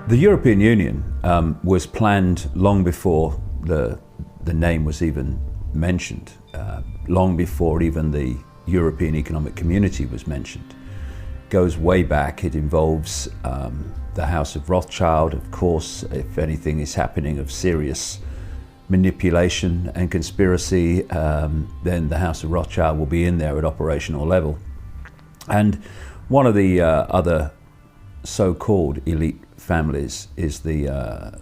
The European Union was planned long before the name was even mentioned, long before even the European Economic Community was mentioned. Goes way back. It involves the House of Rothschild, of course. If anything is happening of serious manipulation and conspiracy, then the House of Rothschild will be in there at operational level. And one of the other so-called elite families is the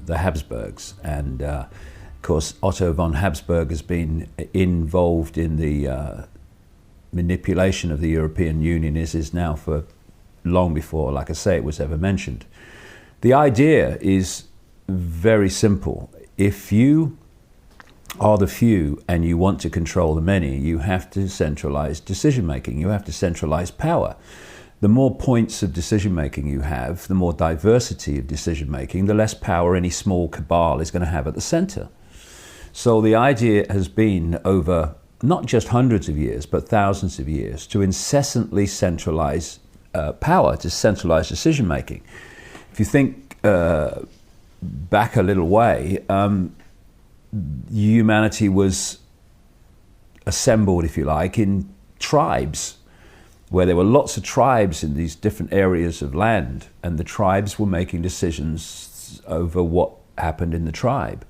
Habsburgs, and of course Otto von Habsburg has been involved in the manipulation of the European Union is now for long before, like I say, it was ever mentioned. The idea is very simple. If you are the few and you want to control the many, you have to centralize decision making. You have to centralize power. The more points of decision making you have, the more diversity of decision making, the less power any small cabal is going to have at the center. So the idea has been over not just hundreds of years, but thousands of years, to incessantly centralize power, to centralize decision making. If you think back a little way, humanity was assembled, if you like, in tribes, where there were lots of tribes in these different areas of land, and the tribes were making decisions over what happened in the tribe.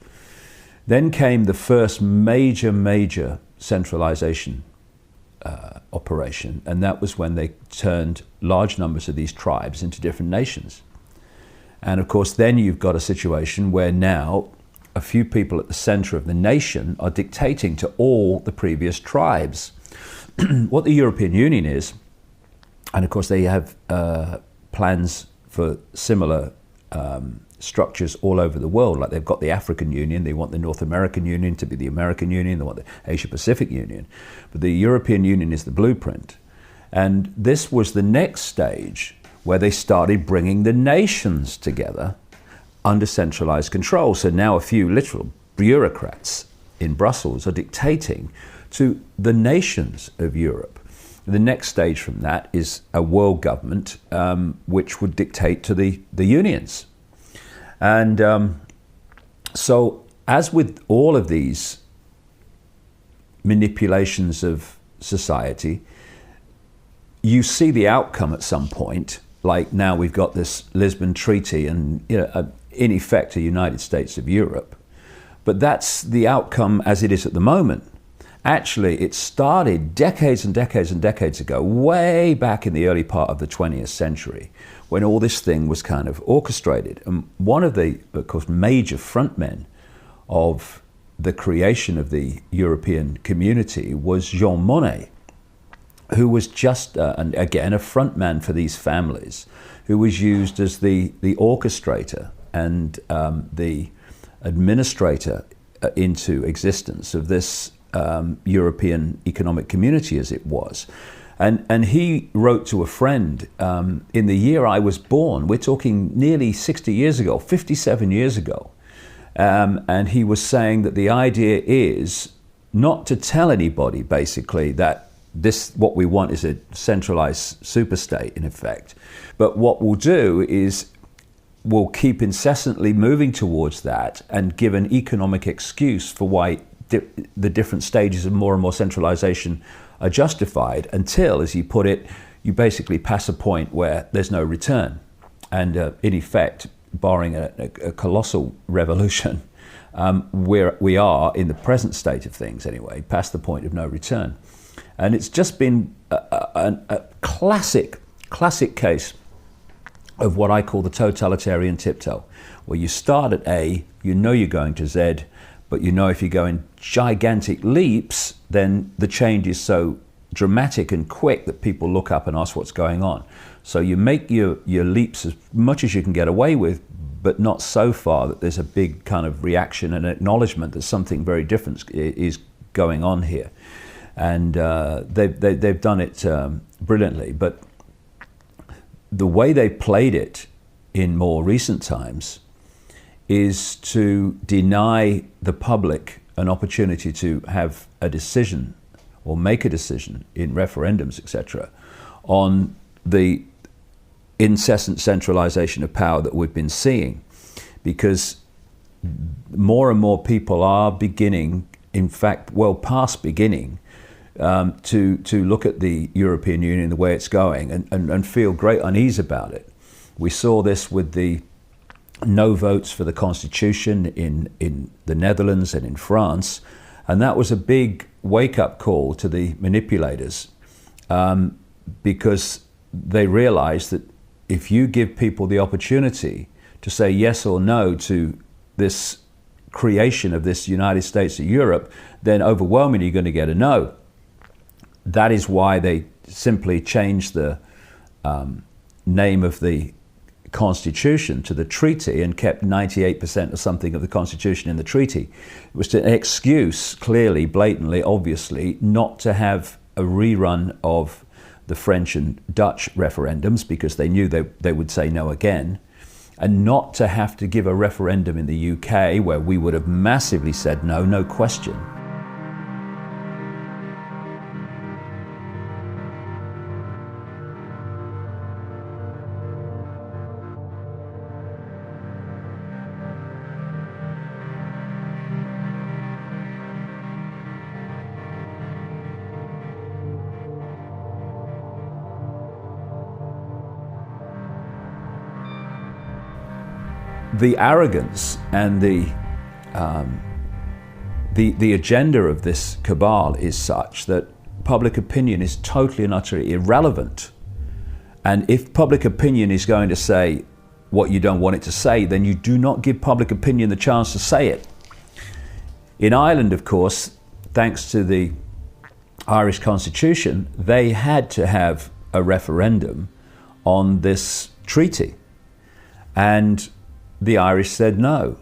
Then came the first major centralization operation, and that was when they turned large numbers of these tribes into different nations. And of course, then you've got a situation where now a few people at the center of the nation are dictating to all the previous tribes. What the European Union is, and of course they have plans for similar structures all over the world. Like they've got the African Union, they want the North American Union to be the American Union, they want the Asia Pacific Union. But the European Union is the blueprint. And this was the next stage where they started bringing the nations together under centralized control. So now a few literal bureaucrats in Brussels are dictating to the nations of Europe. The next stage from that is a world government which would dictate to the unions. And so as with all of these manipulations of society, you see the outcome at some point. Like now we've got this Lisbon Treaty and, in effect, a United States of Europe. But that's the outcome as it is at the moment. Actually, it started decades and decades and decades ago, way back in the early part of the 20th century, when all this thing was kind of orchestrated. And one of the, of course, major frontmen of the creation of the European community was Jean Monnet, who was just, again, a frontman for these families, who was used as the orchestrator and the administrator into existence of this European economic community as it was. And he wrote to a friend in the year I was born. We're talking nearly 60 years ago, 57 years ago. And he was saying that the idea is not to tell anybody, basically, that what we want is a centralized superstate, in effect. But what we'll do is we'll keep incessantly moving towards that and give an economic excuse for why the different stages of more and more centralization are justified until, as you put it, you basically pass a point where there's no return. And in effect, barring a colossal revolution, we are, in the present state of things anyway, past the point of no return. And it's just been a classic case of what I call the totalitarian tiptoe, where you start at A, you know you're going to Z, but you know if you go in gigantic leaps, then the change is so dramatic and quick that people look up and ask what's going on. So you make your leaps as much as you can get away with, but not so far that there's a big kind of reaction and acknowledgement that something very different is going on here. And they've done it brilliantly. But the way they played it in more recent times is to deny the public an opportunity to have a decision or make a decision in referendums, etc., on the incessant centralization of power that we've been seeing, because more and more people are beginning, in fact, well past beginning, to look at the European Union, the way it's going, and feel great unease about it. We saw this with the no votes for the Constitution in the Netherlands and in France, and that was a big wake-up call to the manipulators, because they realized that if you give people the opportunity to say yes or no to this creation of this United States of Europe, then overwhelmingly you're going to get a no. That is why they simply changed the name of the Constitution to the treaty and kept 98% or something of the Constitution in the treaty. It was an excuse, clearly, blatantly, obviously, not to have a rerun of the French and Dutch referendums, because they knew they would say no again, and not to have to give a referendum in the UK where we would have massively said no, no question. The arrogance and the agenda of this cabal is such that public opinion is totally and utterly irrelevant. And if public opinion is going to say what you don't want it to say, then you do not give public opinion the chance to say it. In Ireland, of course, thanks to the Irish Constitution, they had to have a referendum on this treaty. And the Irish said no.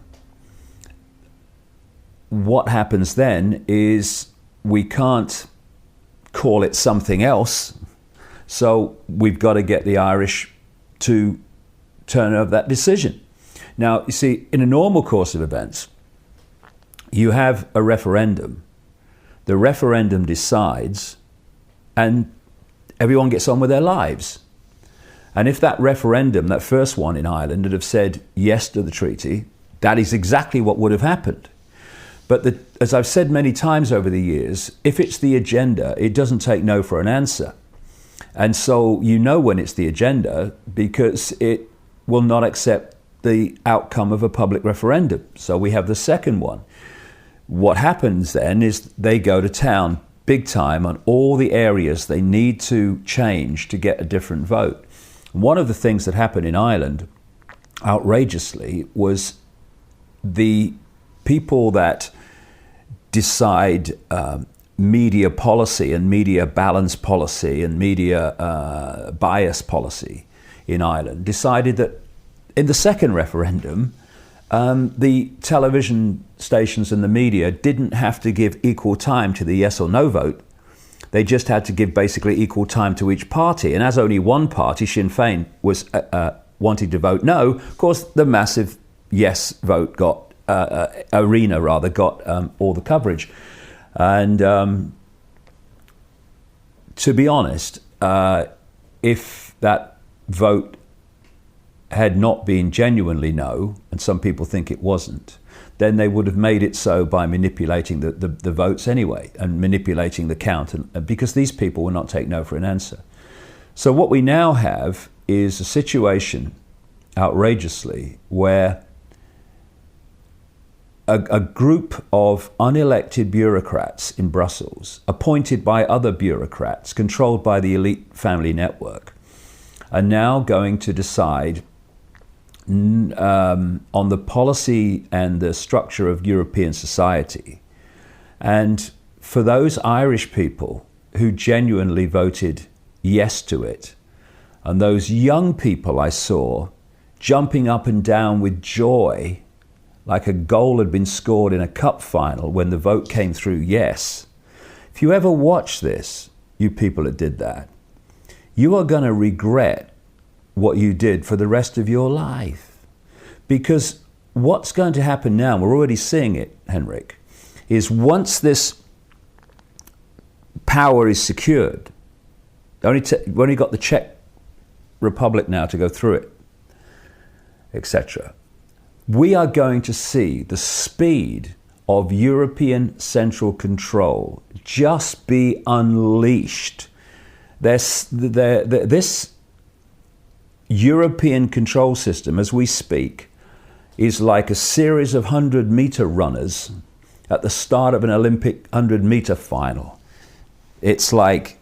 What happens then is we can't call it something else, so we've got to get the Irish to turn over that decision. Now, you see, in a normal course of events, you have a referendum. The referendum decides, and everyone gets on with their lives. And if that referendum, that first one in Ireland, had have said yes to the treaty, that is exactly what would have happened. But as I've said many times over the years, if it's the agenda, it doesn't take no for an answer. And so you know when it's the agenda because it will not accept the outcome of a public referendum. So we have the second one. What happens then is they go to town big time on all the areas they need to change to get a different vote. One of the things that happened in Ireland, outrageously, was the people that decide media policy and media balance policy and media bias policy in Ireland decided that in the second referendum, the television stations and the media didn't have to give equal time to the yes or no vote. They just had to give basically equal time to each party. And as only one party, Sinn Féin, was wanting to vote no, of course, the massive yes vote got, Arena rather, got all the coverage. And to be honest, if that vote had not been genuinely no, and some people think it wasn't, then they would have made it so by manipulating the votes anyway and manipulating the count, and because these people will not take no for an answer. So what we now have is a situation, outrageously, where a group of unelected bureaucrats in Brussels, appointed by other bureaucrats, controlled by the elite family network, are now going to decide on the policy and the structure of European society. And for those Irish people who genuinely voted yes to it, and those young people I saw jumping up and down with joy like a goal had been scored in a cup final when the vote came through yes. If you ever watch this, you people that did that, you are going to regret what you did for the rest of your life. Because what's going to happen now, we're already seeing it, Henrik, is once this power is secured, we only got the Czech republic now to go through it, etc. We are going to see the speed of European central control just be unleashed. This European control system, as we speak, is like a series of 100-meter runners at the start of an Olympic 100-meter final. It's like,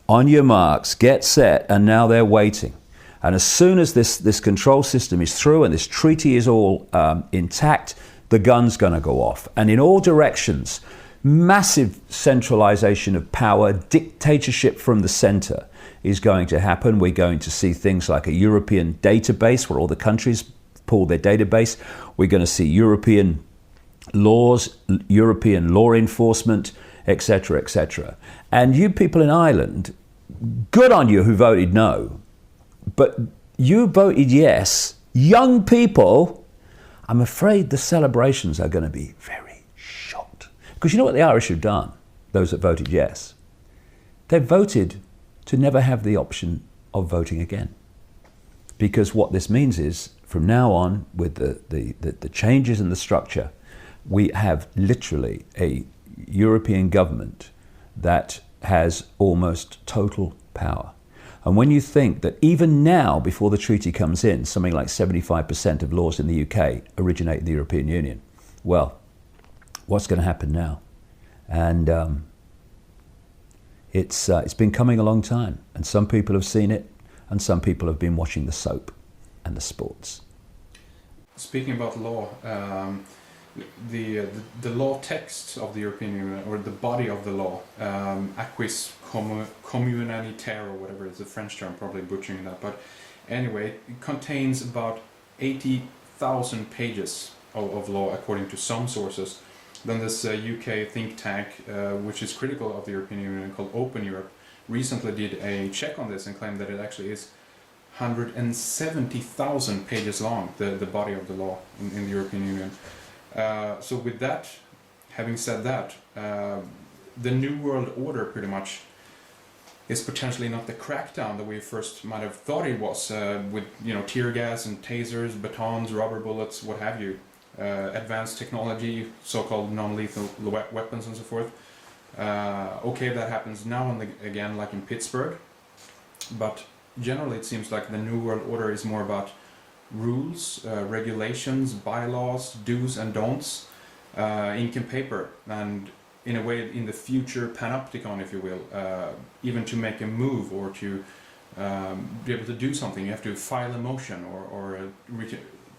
on your marks, get set, and now they're waiting. And as soon as this control system is through and this treaty is all intact, the gun's going to go off. And in all directions, massive centralization of power, dictatorship from the center is going to happen. We're going to see things like a European database where all the countries pull their database. We're going to see European laws, European law enforcement, etc., etc. And you people in Ireland, good on you who voted no, but you voted yes. Young people, I'm afraid the celebrations are going to be very short. Because you know what the Irish have done, those that voted yes? They've voted to never have the option of voting again. Because what this means is, from now on, with the changes in the structure, we have literally a European government that has almost total power. And when you think that even now, before the treaty comes in, something like 75% of laws in the UK originate in the European Union, well, what's going to happen now? And it's been coming a long time, and some people have seen it, and some people have been watching the soap and the sports. Speaking about law, the law text of the European Union, or the body of the law, acquis communautaire, or whatever, it's a French term, probably butchering that, but anyway, it contains about 80,000 pages of law, according to some sources. Then this UK think tank, which is critical of the European Union, called Open Europe, recently did a check on this and claimed that it actually is 170,000 pages long, the body of the law in the European Union. So with that, having said that, the New World Order pretty much is potentially not the crackdown that we first might have thought it was, with tear gas and tasers, batons, rubber bullets, what have you, advanced technology, so-called non-lethal weapons and so forth. Okay, that happens now and again, like in Pittsburgh, but generally it seems like the New World Order is more about rules, regulations, bylaws, do's and don'ts, ink and paper, and in a way, in the future panopticon, if you will, even to make a move or to be able to do something, you have to file a motion or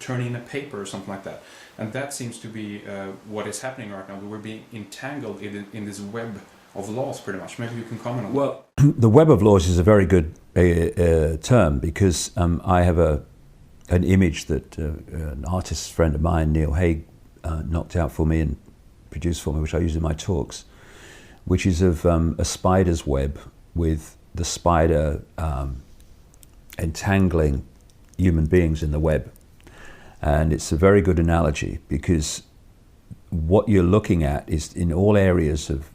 turn in a paper or something like that. And that seems to be what is happening right now. We're being entangled in this web of laws, pretty much. Maybe you can comment on that. Well, the web of laws is a very good term, because I have an image that an artist friend of mine, Neil Haig, knocked out for me and produced for me, which I use in my talks, which is of a spider's web with the spider entangling human beings in the web. And it's a very good analogy, because what you're looking at is, in all areas of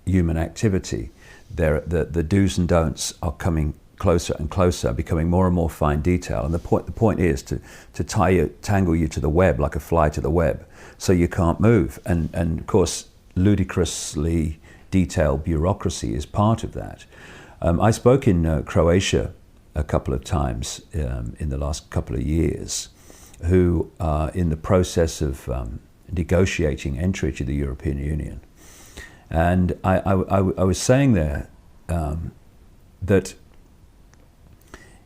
human activity, the do's and don'ts are coming closer and closer, becoming more and more fine detail. And the point is to tangle you to the web like a fly to the web, so you can't move. And of course, ludicrously detailed bureaucracy is part of that. I spoke in Croatia a couple of times in the last couple of years, who are in the process of negotiating entry to the European Union. And I was saying there that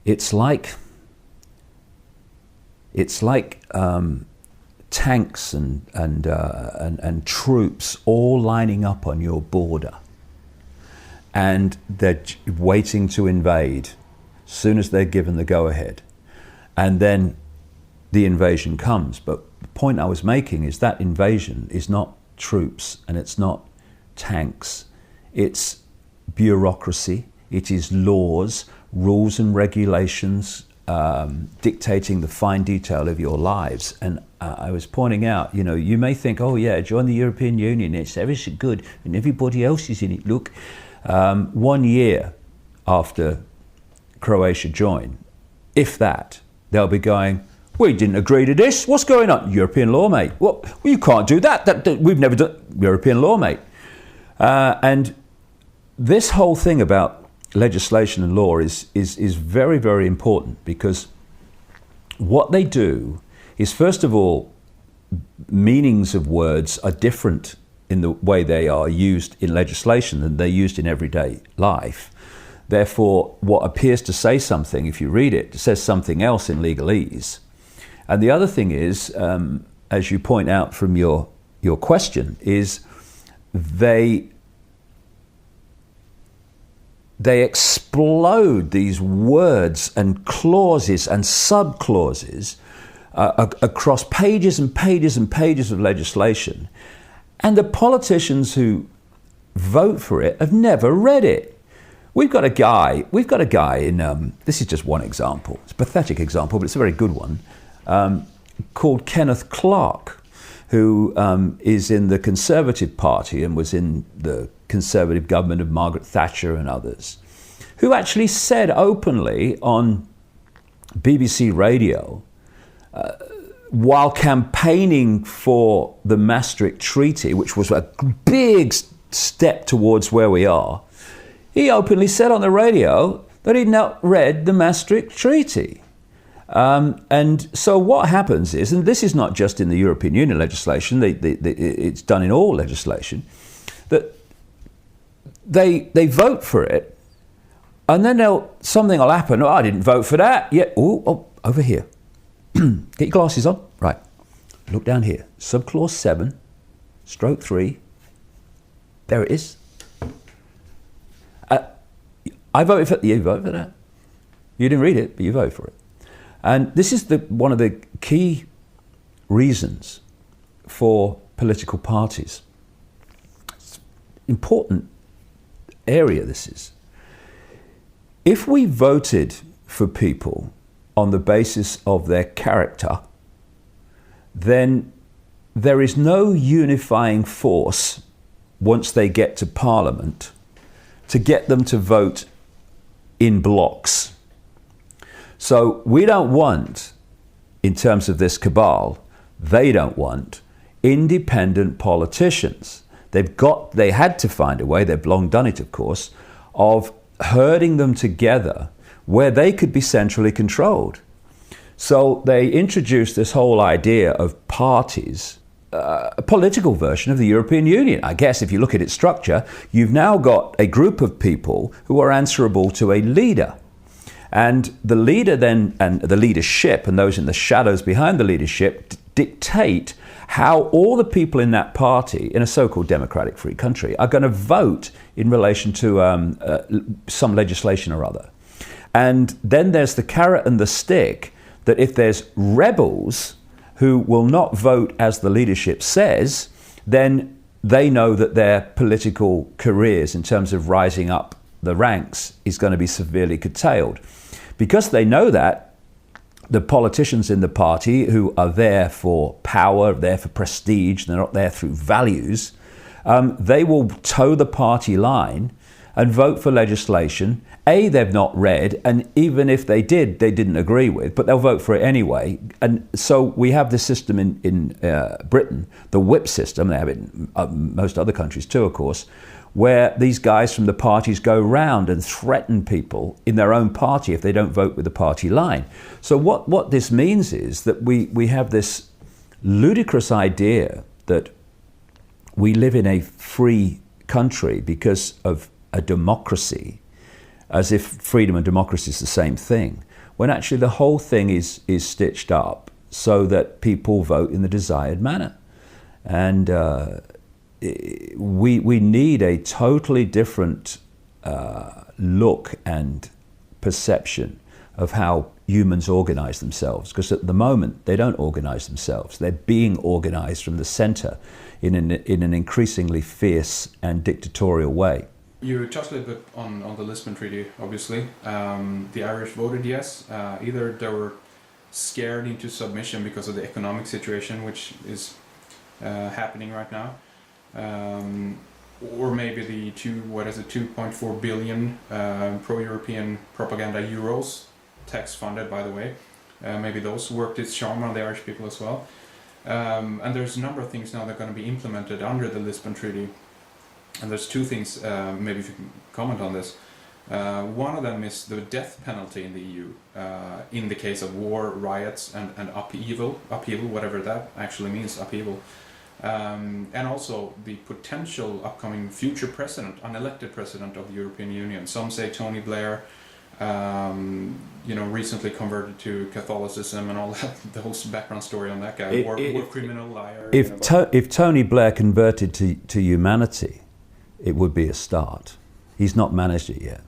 it's like tanks and troops all lining up on your border, and they're waiting to invade as soon as they're given the go-ahead, and then the invasion comes. But the point I was making is that invasion is not troops and it's not tanks, it's bureaucracy, it is laws, rules and regulations dictating the fine detail of your lives. And I was pointing out, you may think, oh yeah, join the European Union, it's ever so good, and everybody else is in it. Look, 1 year after Croatia joined, if that. They'll be going, we didn't agree to this. What's going on? European law, mate. Well, you can't do that. We've never done European law, mate. And this whole thing about legislation and law is very, very important, because what they do is, first of all, meanings of words are different in the way they are used in legislation than they're used in everyday life. Therefore, what appears to say something, if you read it, says something else in legalese. And the other thing is, as you point out from your question, is they explode these words and clauses and subclauses across pages and pages and pages of legislation. And the politicians who vote for it have never read it. We've got a guy in, this is just one example, it's a pathetic example, but it's a very good one, called Kenneth Clarke, who is in the Conservative Party and was in the Conservative government of Margaret Thatcher and others, who actually said openly on BBC Radio, while campaigning for the Maastricht Treaty, which was a big step towards where we are, he openly said on the radio that he'd not read the Maastricht Treaty. And so what happens is, and this is not just in the European Union legislation, it's done in all legislation, that they vote for it, and then something will happen. Oh, I didn't vote for that. Yeah, oh, over here. Get your glasses on. Right. Look down here. Subclause 7, stroke 3. There it is. I voted for you. Voted for that. You didn't read it, but you voted for it. And this is one of the key reasons for political parties. It's an important area, this is. If we voted for people on the basis of their character, then there is no unifying force once they get to Parliament to get them to vote in blocks. So we don't want, in terms of this cabal, they don't want independent politicians. They had to find a way, they've long done it of course, of herding them together where they could be centrally controlled. So they introduced this whole idea of parties, a political version of the European Union. I guess if you look at its structure, you've now got a group of people who are answerable to a leader. And the leader then, and the leadership, and those in the shadows behind the leadership, dictate how all the people in that party, in a so-called democratic free country, are going to vote in relation to some legislation or other. And then there's the carrot and the stick, that if there's rebels who will not vote as the leadership says, then they know that their political careers in terms of rising up the ranks is going to be severely curtailed. Because they know that, the politicians in the party who are there for power, there for prestige, they're not there through values, they will toe the party line and vote for legislation they've not read, and even if they did, they didn't agree with, but they'll vote for it anyway. And so we have this system in Britain, the whip system, they have it in most other countries too, of course, where these guys from the parties go round and threaten people in their own party if they don't vote with the party line. So what this means is that we have this ludicrous idea that we live in a free country because of a democracy, as if freedom and democracy is the same thing, when actually the whole thing is stitched up so that people vote in the desired manner. And we need a totally different look and perception of how humans organize themselves, because at the moment they don't organize themselves. They're being organized from the center in an increasingly fierce and dictatorial way. You touched a little bit on the Lisbon Treaty, obviously. The Irish voted yes. Either they were scared into submission because of the economic situation, which is happening right now, or maybe the 2.4 billion pro-European propaganda euros tax funded, by the way. Maybe those worked its charm on the Irish people as well. And there's a number of things now that are going to be implemented under the Lisbon Treaty. And there's two things, maybe if you can comment on this. One of them is the death penalty in the EU, in the case of war, riots, and upheaval, whatever that actually means, upheaval. And also the potential upcoming future president, unelected president of the European Union. Some say Tony Blair, recently converted to Catholicism and all that, the whole background story on that guy, war criminal, liar. If Tony Blair converted to humanity, it would be a start. He's not managed it yet.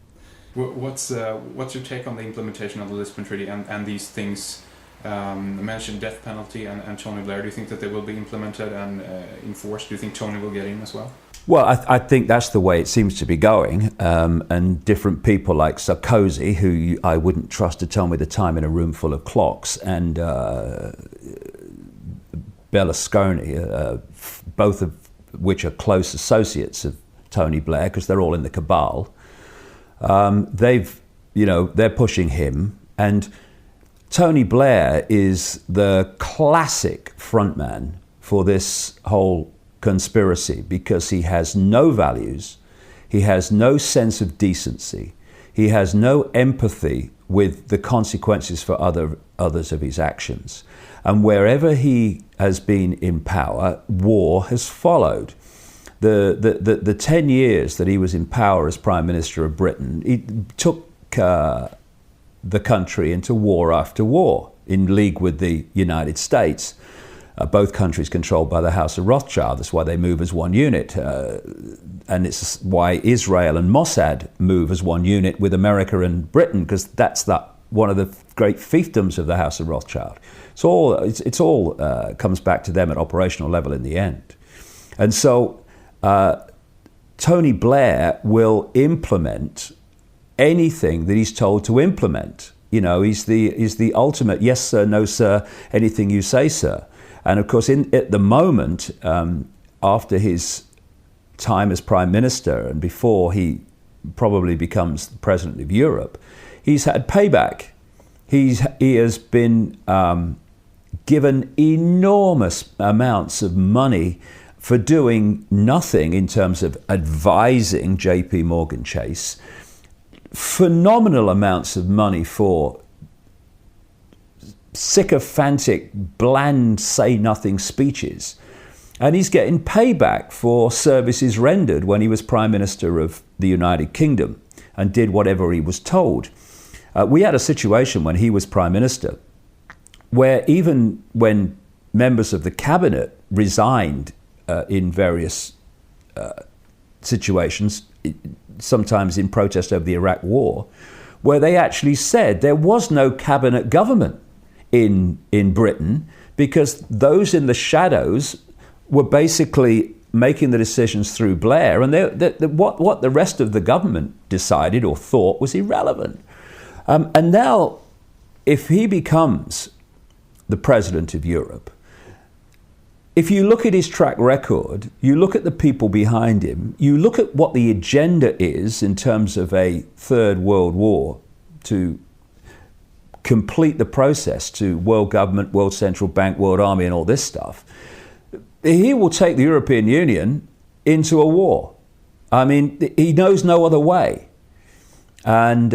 What's your take on the implementation of the Lisbon Treaty and these things? Mentioned death penalty and Tony Blair. Do you think that they will be implemented and enforced? Do you think Tony will get in as well? Well, I think that's the way it seems to be going. And different people like Sarkozy, who I wouldn't trust to tell me the time in a room full of clocks, and Berlusconi, both of which are close associates of Tony Blair because they're all in the cabal. They're pushing him, and Tony Blair is the classic frontman for this whole conspiracy because he has no values, he has no sense of decency, he has no empathy with the consequences for others of his actions. And wherever he has been in power, war has followed. The 10 years that he was in power as Prime Minister of Britain, he took the country into war after war in league with the United States. Both countries controlled by the House of Rothschild. That's why they move as one unit. And it's why Israel and Mossad move as one unit with America and Britain, because that's one of the great fiefdoms of the House of Rothschild. It's all comes back to them at operational level in the end. And so Tony Blair will implement anything that he's told to implement. He's the ultimate yes sir, no sir, anything you say, sir. And of course, at the moment, after his time as Prime Minister and before he probably becomes the President of Europe, he's had payback. He has been given enormous amounts of money for doing nothing in terms of advising JP Morgan Chase, phenomenal amounts of money for sycophantic, bland, say-nothing speeches. And he's getting payback for services rendered when he was Prime Minister of the United Kingdom and did whatever he was told. We had a situation when he was Prime Minister where even when members of the cabinet resigned in various situations, sometimes in protest over the Iraq War, where they actually said there was no cabinet government in Britain because those in the shadows were basically making the decisions through Blair, and what the rest of the government decided or thought was irrelevant. And now, if he becomes the President of Europe, if you look at his track record, you look at the people behind him, you look at what the agenda is in terms of a third world war to complete the process to world government, world central bank, world army and all this stuff, he will take the European Union into a war. I mean, he knows no other way. And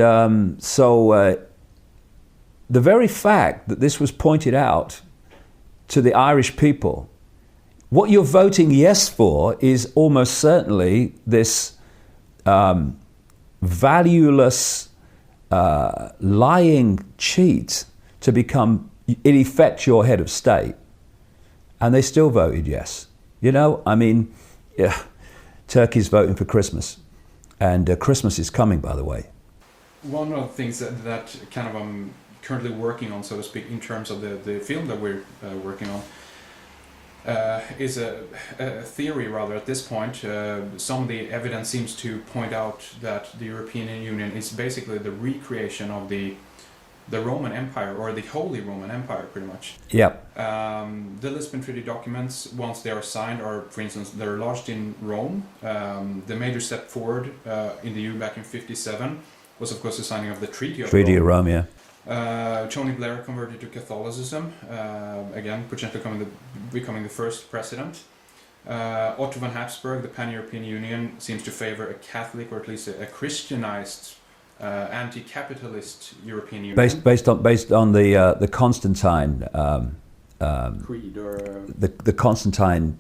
so the very fact that this was pointed out to the Irish people, what you're voting yes for is almost certainly this valueless, lying cheat to become, in effect, your head of state. And they still voted yes. Turkey's voting for Christmas. And Christmas is coming, by the way. One of the things that kind of I'm currently working on, so to speak, in terms of the film that we're working on, is a theory rather at this point. Some of the evidence seems to point out that the European Union is basically the recreation of the Roman Empire, or the Holy Roman Empire, pretty much. Yep. The Lisbon Treaty documents, once they are signed, are, for instance, they're lodged in Rome. The major step forward in the EU back in '57 was, of course, the signing of the Treaty of Rome. Yeah. Tony Blair converted to Catholicism, again, potentially becoming the first president. Otto von Habsburg, the Pan-European Union, seems to favor a Catholic, or at least a Christianized, anti-capitalist European Union. Based on the Constantine creed, or the Constantine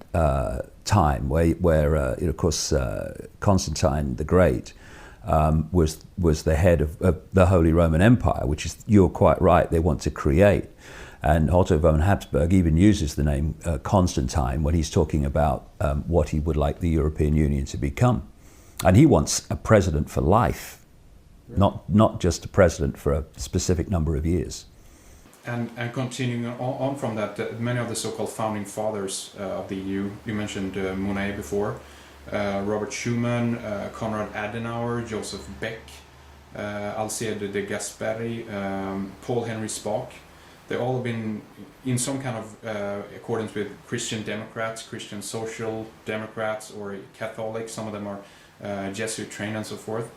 time, where of course Constantine the Great was the head of the Holy Roman Empire, which is, you're quite right, they want to create. And Otto von Habsburg even uses the name Constantine when he's talking about what he would like the European Union to become. And he wants a president for life, not just a president for a specific number of years. And continuing on from that, many of the so-called founding fathers of the EU, you mentioned Monnet before, Robert Schuman, Konrad Adenauer, Joseph Beck, Alcide de Gasperi, Paul Henry Spaak. They all have been in some kind of accordance with Christian Democrats, Christian Social Democrats, or Catholic. Some of them are Jesuit trained and so forth.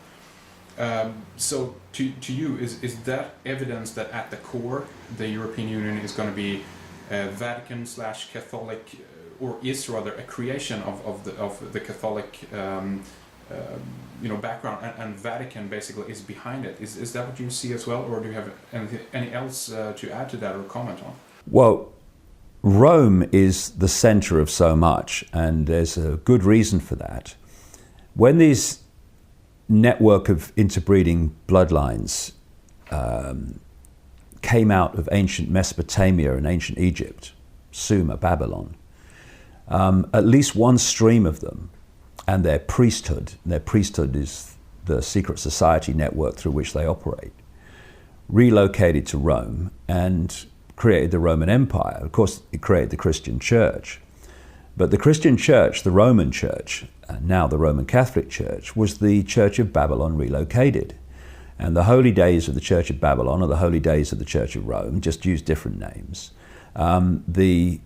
So to you, is that evidence that at the core the European Union is going to be Vatican/Catholic, or is rather a creation of the Catholic background, and Vatican basically is behind it? Is that what you see as well, or do you have any else to add to that or comment on? Well, Rome is the center of so much, and there's a good reason for that. When these network of interbreeding bloodlines came out of ancient Mesopotamia and ancient Egypt, Sumer, Babylon, at least one stream of them, and their priesthood is the secret society network through which they operate, relocated to Rome and created the Roman Empire. Of course, it created the Christian Church. But the Christian Church, the Roman Church, and now the Roman Catholic Church, was the Church of Babylon relocated. And the holy days of the Church of Babylon are the holy days of the Church of Rome, just use different names. The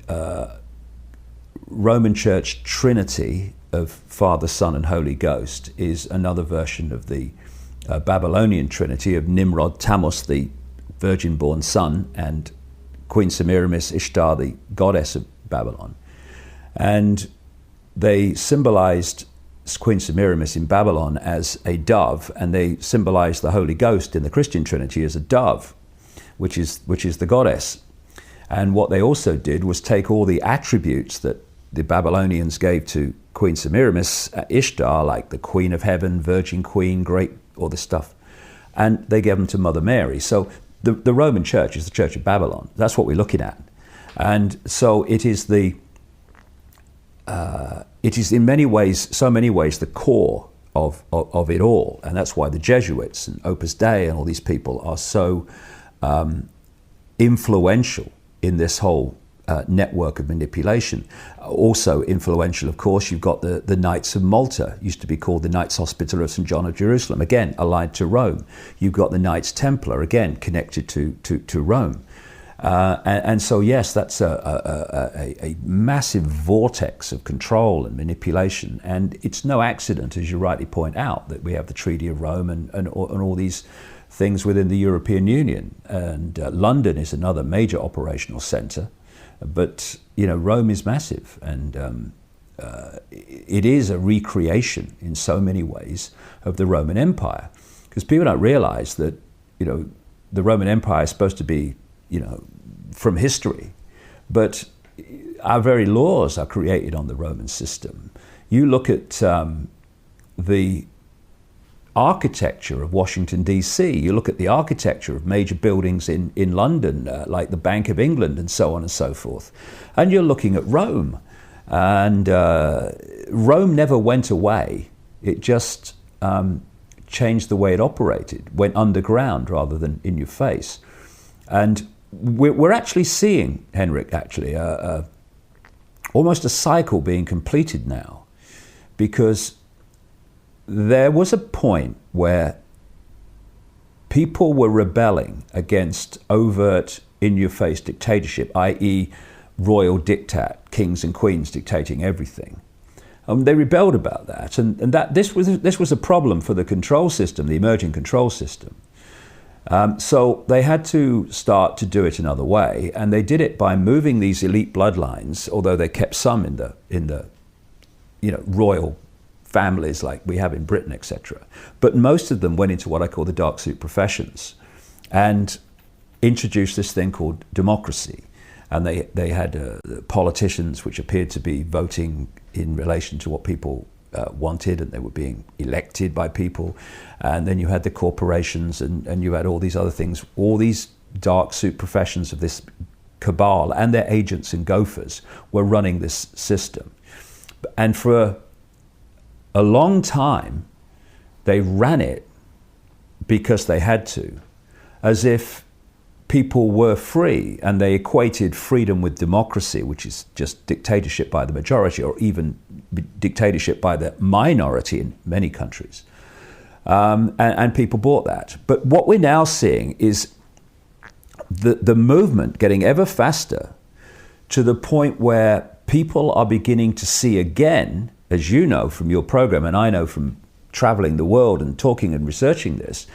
Roman Church Trinity of Father, Son, and Holy Ghost is another version of the Babylonian Trinity of Nimrod, Tammuz, the virgin-born son, and Queen Semiramis, Ishtar, the goddess of Babylon. And they symbolized Queen Semiramis in Babylon as a dove, and they symbolized the Holy Ghost in the Christian Trinity as a dove, which is the goddess. And what they also did was take all the attributes that the Babylonians gave to Queen Semiramis, Ishtar, like the Queen of Heaven, Virgin Queen, great, all this stuff, and they gave them to Mother Mary. So the Roman Church is the Church of Babylon. That's what we're looking at. And so it is in many ways, so many ways, the core of it all. And that's why the Jesuits and Opus Dei and all these people are so influential in this whole network of manipulation. Also influential, of course, you've got the Knights of Malta, used to be called the Knights Hospitaller of St. John of Jerusalem, again, allied to Rome. You've got the Knights Templar, again, connected to Rome. And so, yes, that's a massive vortex of control and manipulation. And it's no accident, as you rightly point out, that we have the Treaty of Rome and all these things within the European Union. And London is another major operational centre. But, Rome is massive. And it is a recreation in so many ways of the Roman Empire. Because people don't realise that, the Roman Empire is supposed to be from history, but our very laws are created on the Roman system. You look at the architecture of Washington, D.C., you look at the architecture of major buildings in London, like the Bank of England and so on and so forth, and you're looking at Rome. And Rome never went away. It just changed the way it operated, went underground rather than in your face. And we're actually seeing, Henrik, almost a cycle being completed now, because there was a point where people were rebelling against overt, in-your-face dictatorship, i.e. royal diktat, kings and queens dictating everything. They rebelled about that, and that this was a problem for the control system, the emerging control system. So they had to start to do it another way, and they did it by moving these elite bloodlines, although they kept some in the royal families like we have in Britain, etc. But most of them went into what I call the dark suit professions and introduced this thing called democracy. And they had politicians which appeared to be voting in relation to what people wanted, and they were being elected by people. And then you had the corporations, and you had all these other things, all these dark suit professions of this cabal, and their agents and gophers were running this system. And for a long time, they ran it because they had to, as if people were free, and they equated freedom with democracy, which is just dictatorship by the majority, or even dictatorship by the minority in many countries. And people bought that. But what we're now seeing is the movement getting ever faster to the point where people are beginning to see again, as you know from your program, and I know from traveling the world and talking and researching this,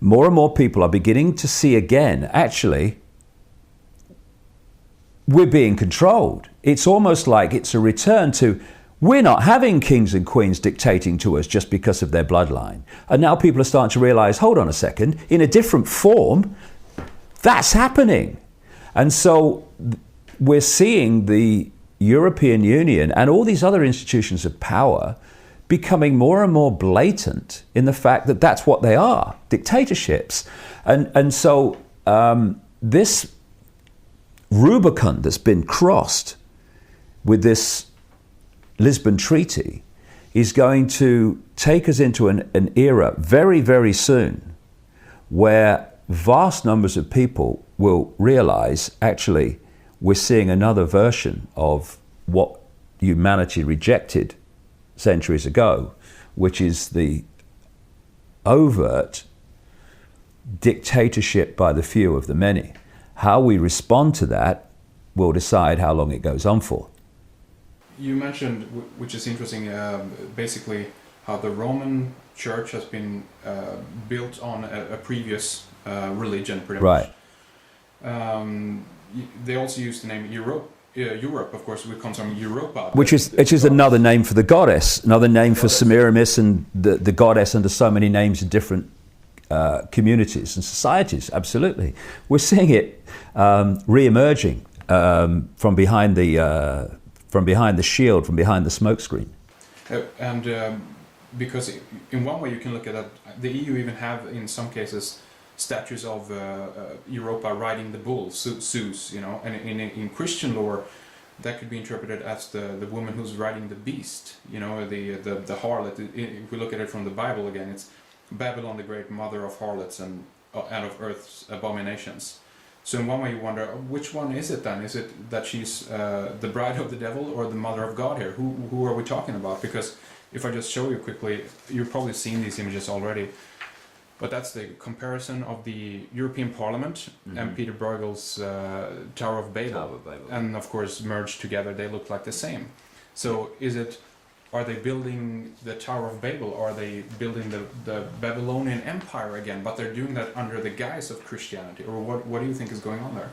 more and more people are beginning to see again, actually, we're being controlled. It's almost like it's a return to, we're not having kings and queens dictating to us just because of their bloodline. And now people are starting to realize, hold on a second, in a different form, that's happening. And so we're seeing the European Union and all these other institutions of power becoming more and more blatant in the fact that that's what they are, dictatorships. And so this Rubicon that's been crossed with this Lisbon Treaty is going to take us into an era very, very soon where vast numbers of people will realize, actually, we're seeing another version of what humanity rejected centuries ago, which is the overt dictatorship by the few of the many. How we respond to that will decide how long it goes on for. You mentioned, which is interesting, basically how the Roman Church has been built on a previous religion, pretty much. Right. They also use the name Europe. Europe, of course, comes from Europa. Which is another name for the goddess, another name for Semiramis, and the goddess under so many names in different communities and societies. Absolutely. We're seeing it re-emerging from behind the shield, from behind the smokescreen. Because in one way you can look at that, the EU even have, in some cases, statues of Europa riding the bull, Zeus, and in Christian lore, that could be interpreted as the woman who's riding the beast, the harlot. If we look at it from the Bible again, it's Babylon, the great mother of harlots and out of earth's abominations. So in one way you wonder, which one is it then? Is it that she's the bride of the devil or the mother of God here? Who are we talking about? Because if I just show you quickly, you've probably seen these images already. But that's the comparison of the European Parliament and Peter Bruegel's Tower of Babel. And of course, merged together, they look like the same. So are they building the Tower of Babel, or are they building the Babylonian Empire again? But they're doing that under the guise of Christianity. Or what do you think is going on there?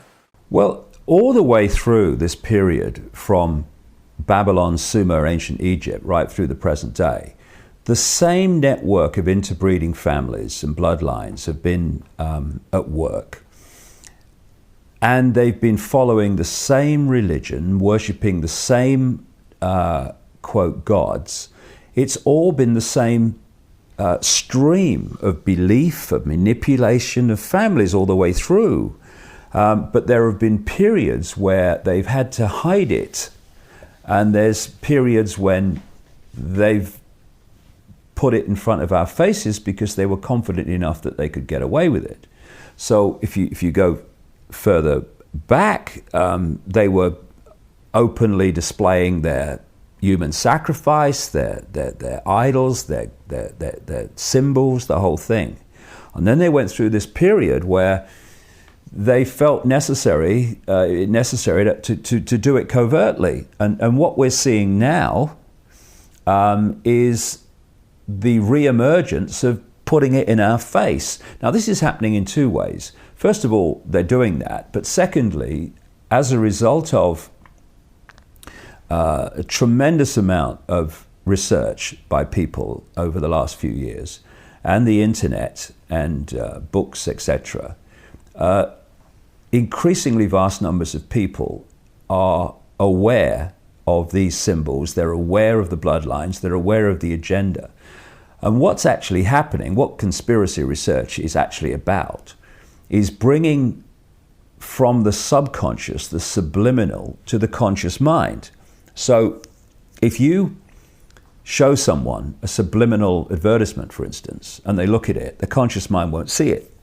Well, all the way through this period, from Babylon, Sumer, ancient Egypt, right through the present day, the same network of interbreeding families and bloodlines have been at work. And they've been following the same religion, worshipping the same, quote, gods. It's all been the same stream of belief, of manipulation of families all the way through. But there have been periods where they've had to hide it. And there's periods when they've put it in front of our faces because they were confident enough that they could get away with it. So if you go further back, they were openly displaying their human sacrifice, their idols, their symbols, the whole thing. And then they went through this period where they felt necessary to do it covertly. And what we're seeing now is the re-emergence of putting it in our face. Now, this is happening in two ways. First of all, they're doing that. But secondly, as a result of a tremendous amount of research by people over the last few years, and the internet and books, etc., increasingly vast numbers of people are aware of these symbols, they're aware of the bloodlines, they're aware of the agenda. And what's actually happening, what conspiracy research is actually about, is bringing from the subconscious, the subliminal, to the conscious mind. So if you show someone a subliminal advertisement, for instance, and they look at it, the conscious mind won't see it.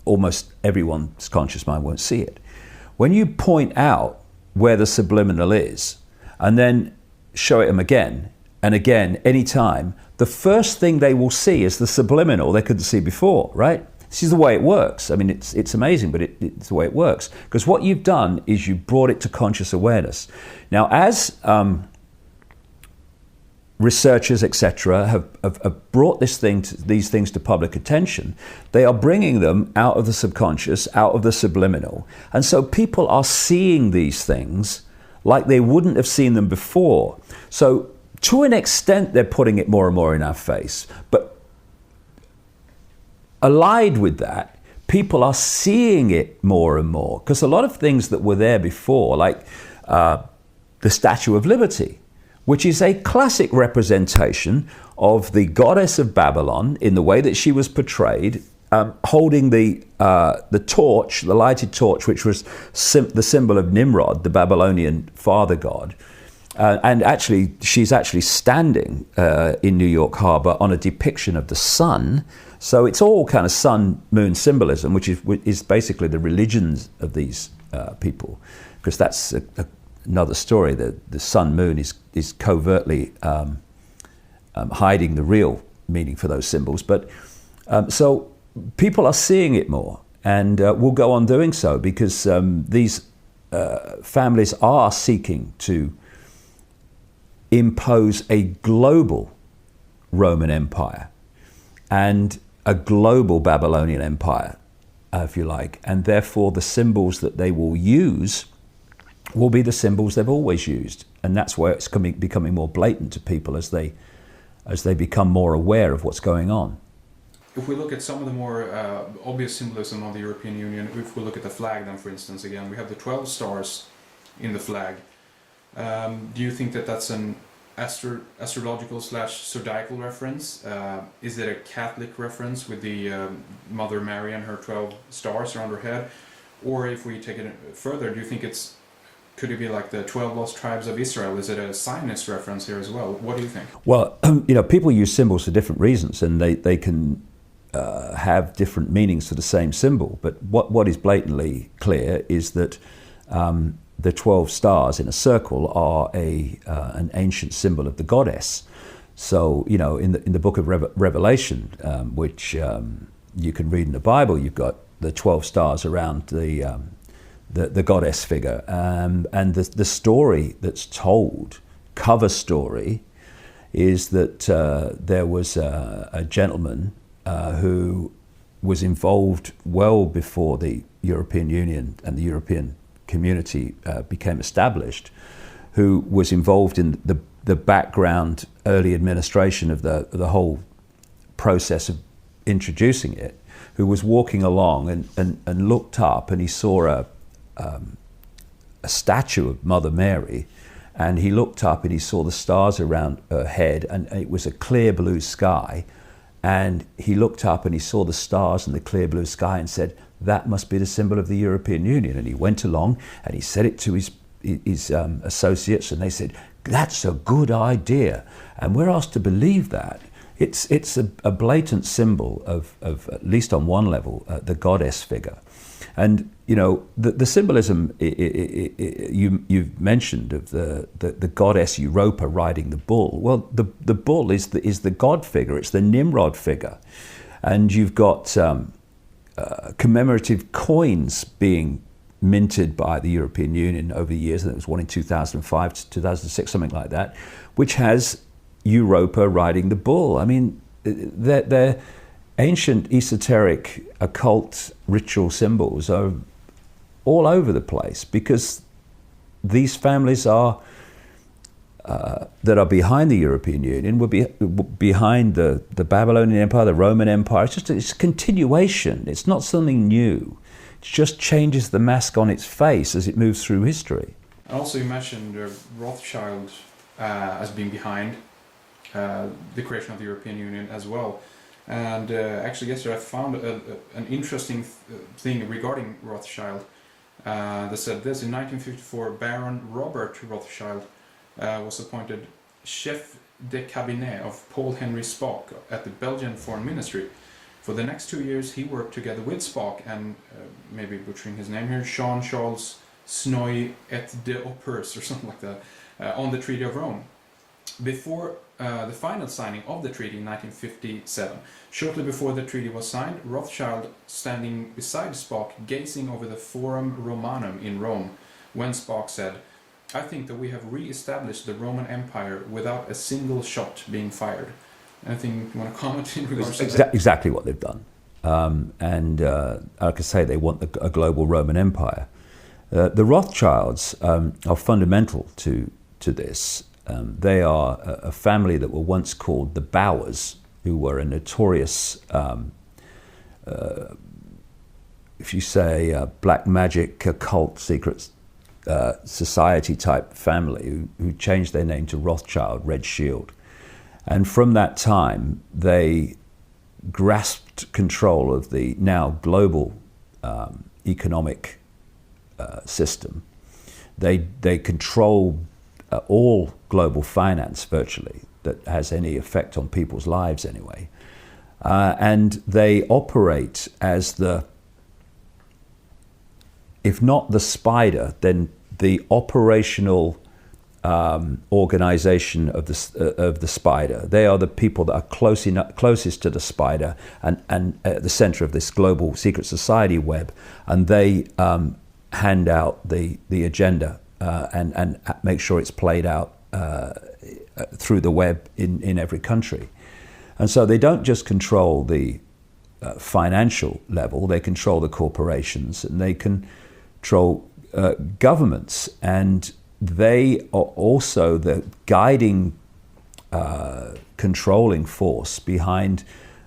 Almost everyone's conscious mind won't see it. When you point out where the subliminal is, and then show it them again and again, anytime, the first thing they will see is the subliminal they couldn't see before, right? This is the way it works. I mean, it's amazing, but it's the way it works. Because what you've done is you brought it to conscious awareness. Now, as researchers, etc., have brought these things to public attention, they are bringing them out of the subconscious, out of the subliminal. And so people are seeing these things like they wouldn't have seen them before. So to an extent, they're putting it more and more in our face. But allied with that, people are seeing it more and more. Because a lot of things that were there before, like the Statue of Liberty, which is a classic representation of the goddess of Babylon in the way that she was portrayed, holding the torch, the lighted torch, which was the symbol of Nimrod, the Babylonian father god. And actually, she's actually standing in New York Harbor on a depiction of the sun. So it's all kind of sun-moon symbolism, which is basically the religions of these people, because that's another story. The sun-moon is covertly hiding the real meaning for those symbols. But so people are seeing it more, and will go on doing so, because these families are seeking to impose a global Roman Empire and a global Babylonian Empire, if you like, and therefore the symbols that they will use will be the symbols they've always used, and that's where it's becoming more blatant to people as they become more aware of what's going on. If we look at some of the more obvious symbolism of the European Union, if we look at the flag then, for instance, again, we have the 12 stars in the flag. Do you think that that's an astrological / zodiacal reference? Is it a Catholic reference with the Mother Mary and her 12 stars around her head? Or if we take it further, do you think could it be like the 12 lost tribes of Israel? Is it a Zionist reference here as well? What do you think? Well, people use symbols for different reasons, and they can have different meanings for the same symbol. But what is blatantly clear is that the 12 stars in a circle are an ancient symbol of the goddess. So, in the book of Revelation, which you can read in the Bible, you've got the 12 stars around the goddess figure. And the story that's told, cover story, is that there was a gentleman who was involved well before the European Union and the European community became established, who was involved in the background early administration of the whole process of introducing it, who was walking along and looked up, and he saw a statue of Mother Mary, and he looked up and he saw the stars around her head, and it was a clear blue sky, and he looked up and he saw the stars and the clear blue sky and said, that must be the symbol of the European Union. And he went along and he said it to his associates, and they said, that's a good idea. And we're asked to believe that. It's a blatant symbol of at least on one level, the goddess figure. And, the symbolism you've mentioned of the goddess Europa riding the bull. Well, the bull is the god figure. It's the Nimrod figure. And you've got commemorative coins being minted by the European Union over the years. And there was one in 2005 to 2006, something like that, which has Europa riding the bull. I mean, ancient esoteric occult ritual symbols are all over the place, because these families are that are behind the European Union were behind the Babylonian Empire, the Roman Empire. It's a continuation. It's not something new. It just changes the mask on its face as it moves through history. And also you mentioned Rothschild as being behind the creation of the European Union as well. And actually yesterday I found an interesting thing regarding Rothschild that said this. In 1954, Baron Robert Rothschild was appointed chef de cabinet of Paul Henry Spaak at the Belgian Foreign Ministry. For the next 2 years he worked together with Spaak and, maybe butchering his name here, Jean-Charles Snoy et de Oppers or something like that, on the Treaty of Rome. Before the final signing of the treaty in 1957, shortly before the treaty was signed, Rothschild standing beside Spaak gazing over the Forum Romanum in Rome, when Spaak said, "I think that we have re-established the Roman Empire without a single shot being fired." Anything you want to comment in regards to that? Exactly what they've done. And like I say, they want a global Roman Empire. The Rothschilds are fundamental to this. They are a family that were once called the Bowers, who were a notorious, if you say, black magic, occult, secret society type family who changed their name to Rothschild, Red Shield. And from that time, they grasped control of the now global economic system. They control all global finance virtually that has any effect on people's lives anyway. And they operate as if not the spider, then the operational organization of the spider. They are the people that are closest to the spider and at the center of this global secret society web, and they hand out the agenda and make sure it's played out through the web in every country. And so they don't just control the financial level, they control the corporations, and they control governments, and they are also the guiding, controlling force behind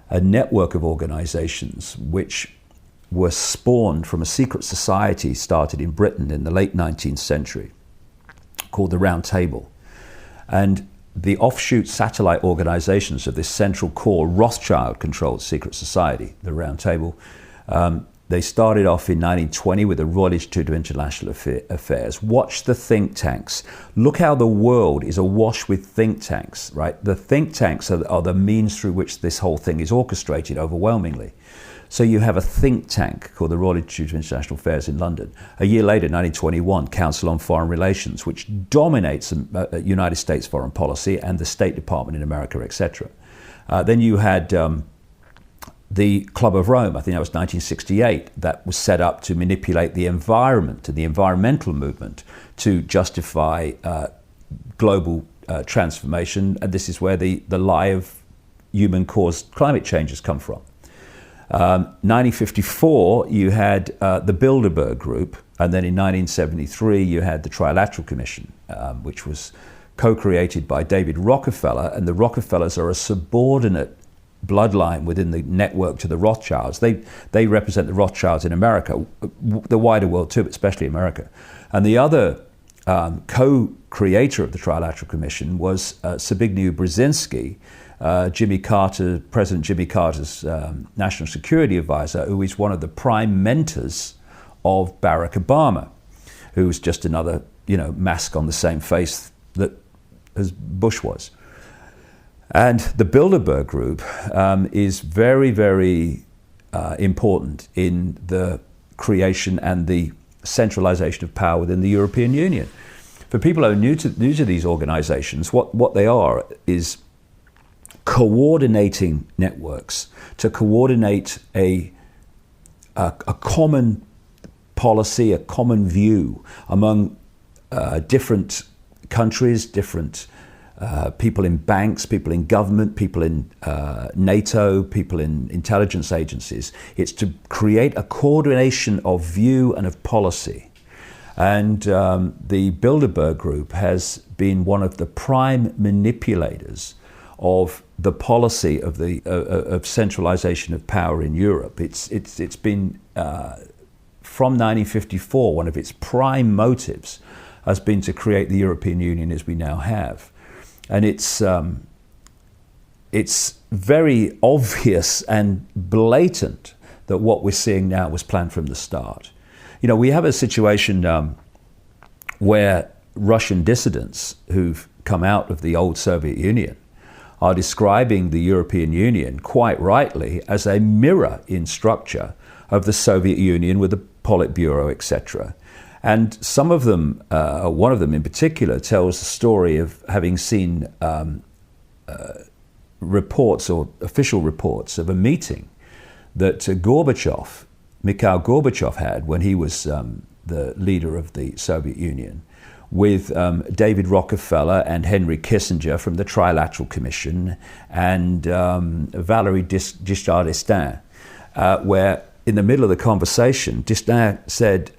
a network of organizations which were spawned from a secret society started in Britain in the late 19th century called the Round Table. And the offshoot satellite organizations of this central core Rothschild-controlled secret society, the Round Table, they started off in 1920 with the Royal Institute of International Affairs. Watch the think tanks. Look how the world is awash with think tanks, right? The think tanks are the means through which this whole thing is orchestrated overwhelmingly. So you have a think tank called the Royal Institute of International Affairs in London. A year later, 1921, Council on Foreign Relations, which dominates United States foreign policy and the State Department in America, etc. Then you had the Club of Rome, I think that was 1968, that was set up to manipulate the environment and the environmental movement to justify global transformation. And this is where the lie of human-caused climate change has come from. 1954, you had the Bilderberg Group, and then in 1973, you had the Trilateral Commission, which was co-created by David Rockefeller, and the Rockefellers are a subordinate bloodline within the network to the Rothschilds. They represent the Rothschilds in America, the wider world too, but especially America. And the other co-creator of the Trilateral Commission was Zbigniew Brzezinski, President Jimmy Carter's national security advisor, who is one of the prime mentors of Barack Obama, who was just another, mask on the same face that as Bush was. And the Bilderberg Group is very, very important in the creation and the centralization of power within the European Union. For people who are new to these organizations, what they are is coordinating networks to coordinate a common policy, a common view among different countries, different people in banks, people in government, people in NATO, people in intelligence agencies. It's to create a coordination of view and of policy. And the Bilderberg Group has been one of the prime manipulators of the policy of of centralization of power in Europe. It's been from 1954, one of its prime motives has been to create the European Union as we now have. And it's very obvious and blatant that what we're seeing now was planned from the start. You know, we have a situation where Russian dissidents who've come out of the old Soviet Union are describing the European Union, quite rightly, as a mirror in structure of the Soviet Union with the Politburo, etc. And some of them, one of them in particular, tells the story of having seen reports or official reports of a meeting that Mikhail Gorbachev had when he was the leader of the Soviet Union, with David Rockefeller and Henry Kissinger from the Trilateral Commission and Valéry Giscard d'Estaing, where in the middle of the conversation, d'Estaing said,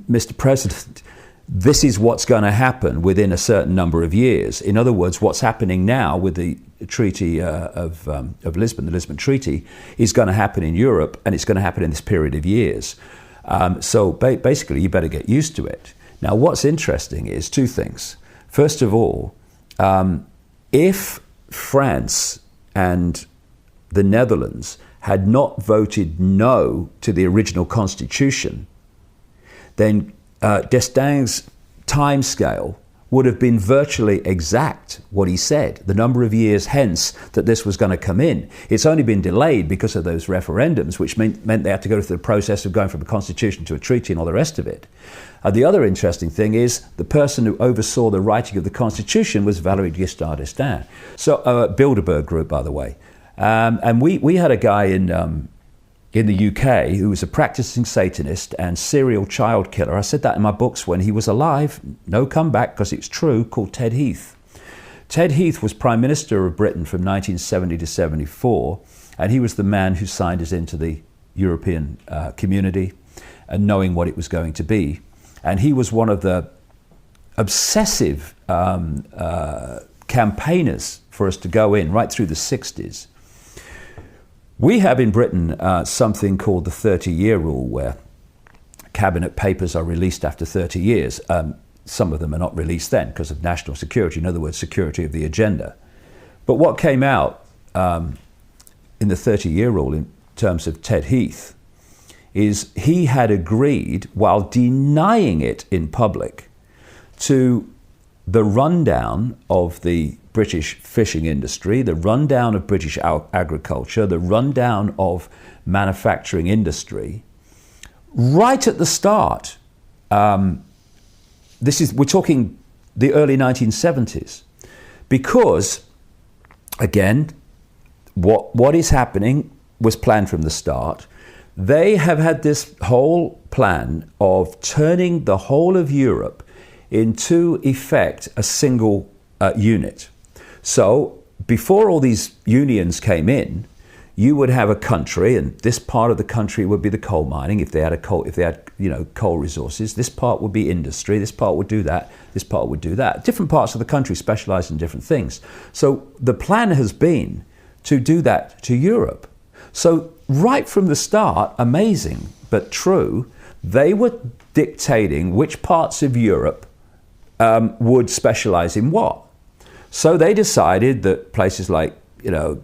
Mr. President, this is what's going to happen within a certain number of years. In other words, what's happening now with the Treaty of Lisbon, the Lisbon Treaty, is going to happen in Europe, and it's going to happen in this period of years. So basically, you better get used to it. Now, what's interesting is two things. First of all, if France and the Netherlands had not voted no to the original constitution, then d'Estaing's timescale would have been virtually exact what he said, the number of years hence that this was going to come in. It's only been delayed because of those referendums, which meant they had to go through the process of going from a constitution to a treaty and all the rest of it. The other interesting thing is the person who oversaw the writing of the constitution was Valéry Giscard d'Estaing. So, Bilderberg Group, by the way. And we had a guy in the UK who was a practicing Satanist and serial child killer. I said that in my books when he was alive, no comeback because it's true, called Ted Heath. Ted Heath was Prime Minister of Britain from 1970 to 74, and he was the man who signed us into the European community and knowing what it was going to be. And he was one of the obsessive campaigners for us to go in right through the 60s. We have in Britain something called the 30-year rule, where cabinet papers are released after 30 years. Some of them are not released then because of national security, in other words, security of the agenda. But what came out in the 30-year rule in terms of Ted Heath is he had agreed, while denying it in public, to the rundown of the British fishing industry, the rundown of British agriculture, the rundown of manufacturing industry, right at the start. We're talking the early 1970s, because, again, what is happening was planned from the start. They have had this whole plan of turning the whole of Europe into effect a single unit. So before all these unions came in, you would have a country, and this part of the country would be the coal mining. If they had coal resources, this part would be industry. This part would do that. This part would do that. Different parts of the country specialize in different things. So the plan has been to do that to Europe. So right from the start, amazing but true, they were dictating which parts of Europe would specialize in what. So they decided that places like,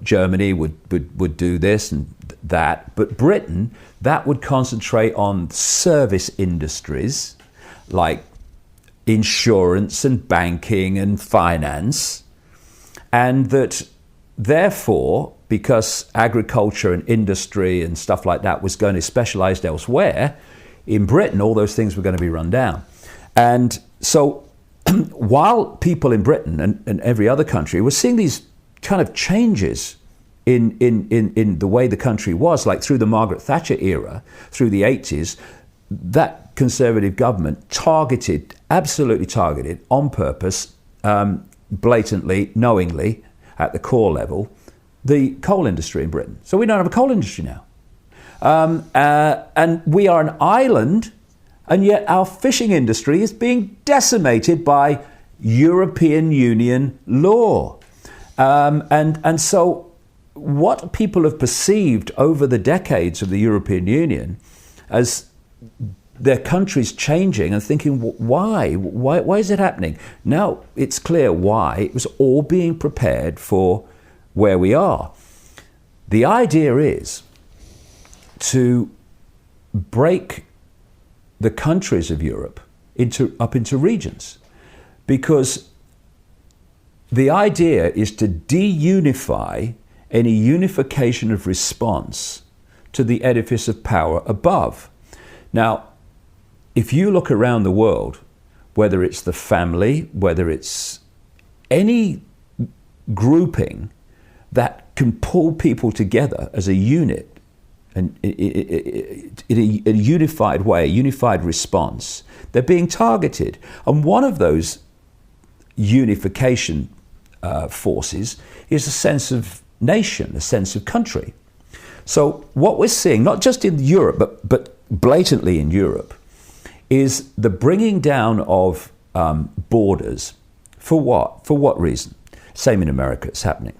Germany would do this and that, but Britain, that would concentrate on service industries like insurance and banking and finance, and that therefore, because agriculture and industry and stuff like that was going to specialize elsewhere, in Britain, all those things were going to be run down. And so while people in Britain and every other country were seeing these kind of changes in the way the country was, like through the Margaret Thatcher era, through the 80s, that Conservative government absolutely targeted, on purpose, blatantly, knowingly, at the core level, the coal industry in Britain. So we don't have a coal industry now. And we are an island, and yet our fishing industry is being decimated by European Union law. And so what people have perceived over the decades of the European Union as their countries changing and thinking, why is it happening? Now it's clear why. It was all being prepared for where we are. The idea is to break the countries of Europe up into regions, because the idea is to de-unify any unification of response to the edifice of power above. Now, if you look around the world, whether it's the family, whether it's any grouping that can pull people together as a unit, and in a unified way, a unified response, they're being targeted. And one of those unification forces is a sense of nation, a sense of country. So what we're seeing, not just in Europe, but blatantly in Europe, is the bringing down of borders. For what? For what reason? Same in America, it's happening.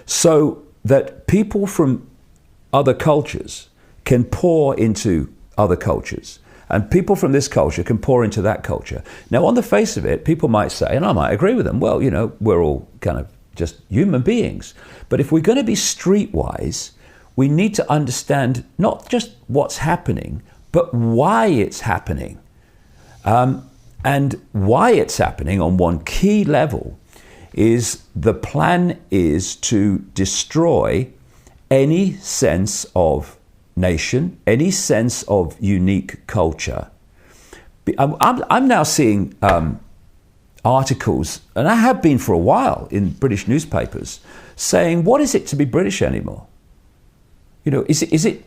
So that people from other cultures can pour into other cultures, and people from this culture can pour into that culture. Now, on the face of it, people might say, and I might agree with them, well, we're all kind of just human beings. But if we're going to be streetwise, we need to understand not just what's happening, but why it's happening. And why it's happening on one key level is the plan is to destroy any sense of nation, any sense of unique culture. I'm now seeing articles, and I have been for a while in British newspapers, saying, what is it to be British anymore? Is it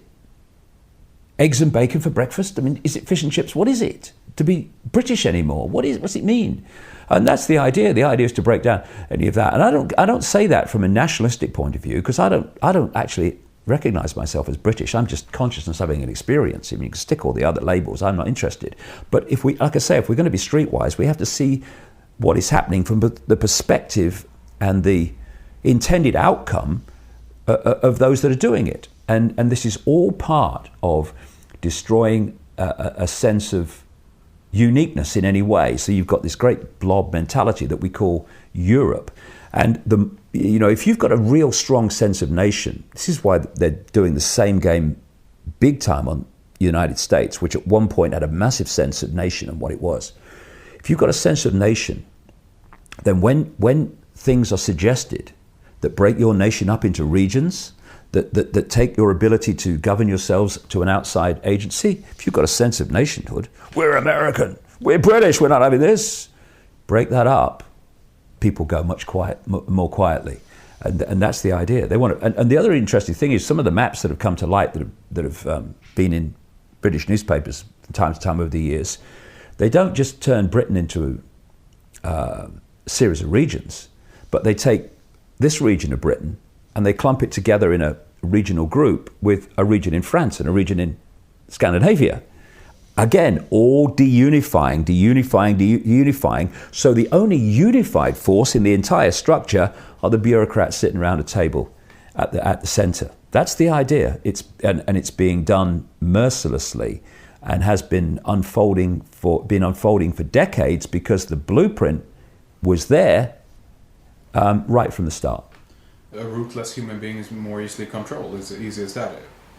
eggs and bacon for breakfast? I mean, is it fish and chips? What is it to be British anymore? What's it mean? And that's the idea. The idea is to break down any of that. And I don't say that from a nationalistic point of view, because I don't actually recognize myself as British. I'm just consciousness having an experience. I mean, you can stick all the other labels. I'm not interested. But if we're going to be streetwise, we have to see what is happening from the perspective and the intended outcome of those that are doing it. And this is all part of destroying a sense of uniqueness in any way. So you've got this great blob mentality that we call Europe. And if you've got a real strong sense of nation, this is why they're doing the same game big time on the United States, which at one point had a massive sense of nation and what it was. If you've got a sense of nation, then when things are suggested that break your nation up into regions, that take your ability to govern yourselves to an outside agency, if you've got a sense of nationhood, we're American, we're British, we're not having this, break that up, people go much more quietly. And that's the idea. They want to, and the other interesting thing is some of the maps that have come to light that have been in British newspapers from time to time over the years, they don't just turn Britain into a series of regions, but they take this region of Britain and they clump it together in a regional group with a region in France and a region in Scandinavia. Again, all deunifying. So the only unified force in the entire structure are the bureaucrats sitting around a table at the center. That's the idea. It's being done mercilessly and has been unfolding for decades, because the blueprint was there right from the start. A ruthless human being is more easily controlled. It's as easy as that.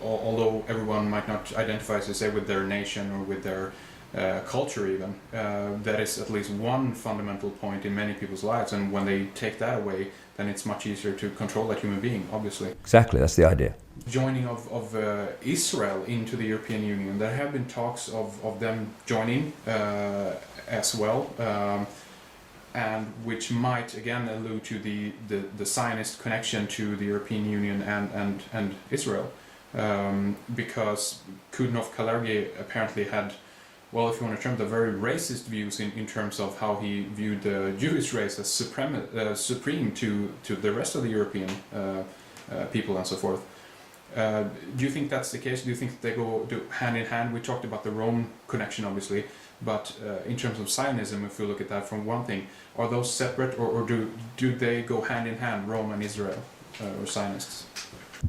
Although everyone might not identify, as you say, with their nation or with their culture even, that is at least one fundamental point in many people's lives. And when they take that away, then it's much easier to control that human being, obviously. Exactly, that's the idea. Joining of Israel into the European Union, there have been talks of them joining as well. And which might again allude to the Zionist connection to the European Union and Israel, because Kudnov-Kalergi apparently well, if you want to term the very racist views in terms of how he viewed the Jewish race as supreme to the rest of the European people and so forth. Do you think that's the case? Do you think they go hand in hand? We talked about the Rome connection, obviously, but in terms of Zionism, if we look at that from one thing, are those separate, or do they go hand in hand, Rome and Israel, or Zionists?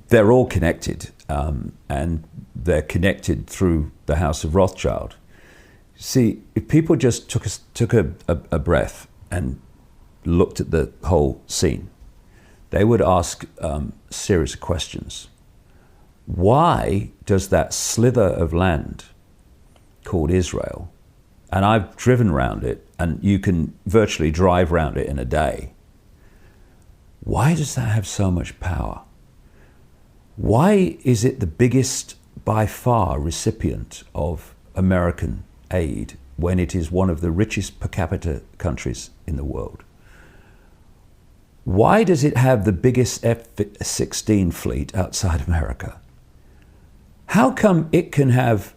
They're all connected, and they're connected through the House of Rothschild. See, if people just took a breath and looked at the whole scene, they would ask a series of questions. Why does that slither of land called Israel, and I've driven around it, and you can virtually drive around it in a day, why does that have so much power? Why is it the biggest, by far, recipient of American aid when it is one of the richest per capita countries in the world? Why does it have the biggest F-16 fleet outside America? How come it can have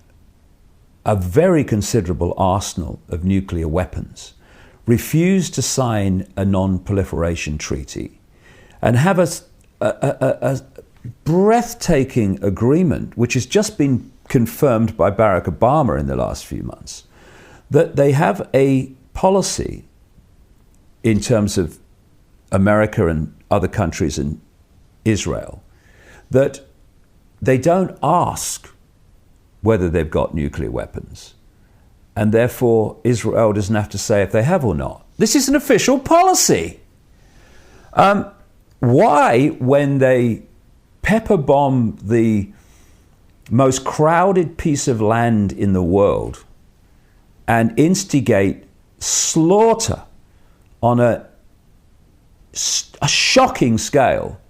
a very considerable arsenal of nuclear weapons, refuse to sign a non-proliferation treaty, and have a breathtaking agreement, which has just been confirmed by Barack Obama in the last few months, that they have a policy in terms of America and other countries and Israel, that they don't ask whether they've got nuclear weapons. And therefore, Israel doesn't have to say if they have or not. This is an official policy. Why, when they pepper bomb the most crowded piece of land in the world and instigate slaughter on a shocking scale,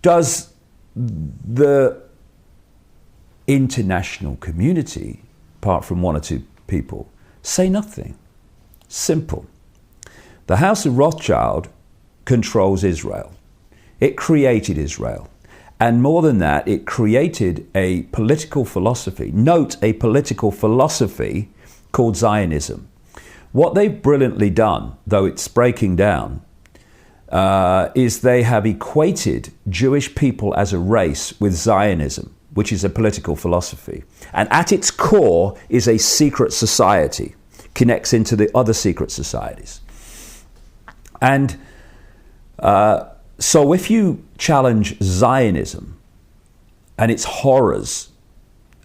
does the international community, apart from one or two people, say nothing? Simple. The House of Rothschild controls Israel. It created Israel. And more than that, it created a political philosophy. Note, a political philosophy called Zionism. What they've brilliantly done, though it's breaking down, is they have equated Jewish people as a race with Zionism, which is a political philosophy. And at its core is a secret society, connects into the other secret societies. And so if you challenge Zionism and its horrors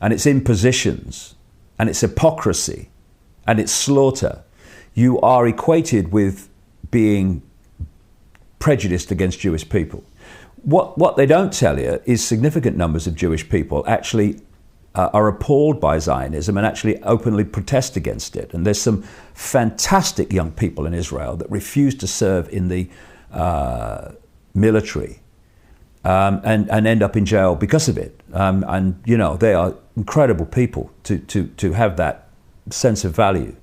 and its impositions and its hypocrisy and its slaughter, you are equated with being prejudiced against Jewish people. What they don't tell you is significant numbers of Jewish people actually are appalled by Zionism and actually openly protest against it. And there's some fantastic young people in Israel that refuse to serve in the military and end up in jail because of it. And, you know, they are incredible people to have that sense of value.